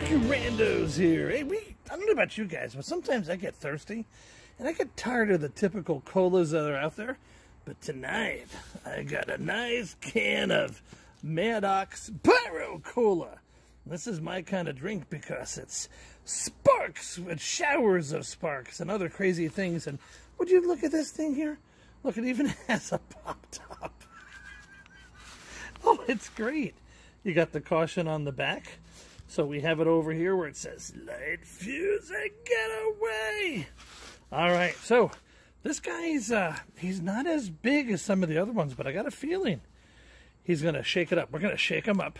BBQ Randos here. Hey, I don't know about you guys, but sometimes I get thirsty, and I get tired of the typical colas that are out there. But tonight, I got a nice can of Maddox Pyro Cola. This is my kind of drink because it's sparks with showers of sparks and other crazy things. And would you look at this thing here? Look, it even has a pop top. Oh, it's great. You got the caution on the back. So we have it over here where it says, light fuse and get away. All right, so this guy's, he's not as big as some of the other ones, but I got a feeling he's going to shake it up. We're going to shake him up.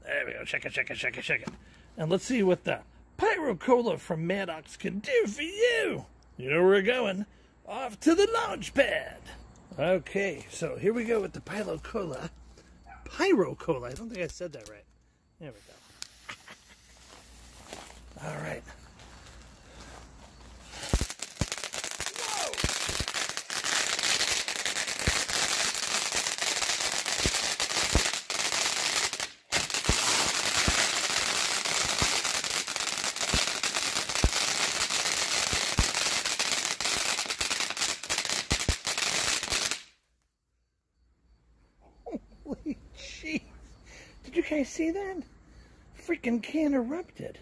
There we go. Shake it, shake it, shake it, shake it. And let's see what the Pyro Cola from Maddox can do for you. You know where we're going. Off to the launch pad. Okay, so here we go with the Pyro Cola. Pyro Cola. I don't think I said that right. There we go. All right. Whoa! Holy jeez. Did you guys see that? Freaking can erupted.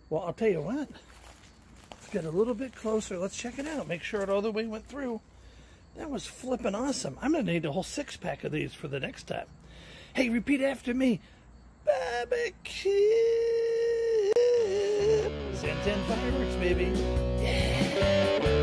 Well, I'll tell you what. Let's get a little bit closer. Let's check it out. Make sure it all the way went through. That was flipping awesome. I'm going to need a whole 6-pack of these for the next time. Hey, repeat after me. Barbecue. 10 fireworks, baby. Yeah.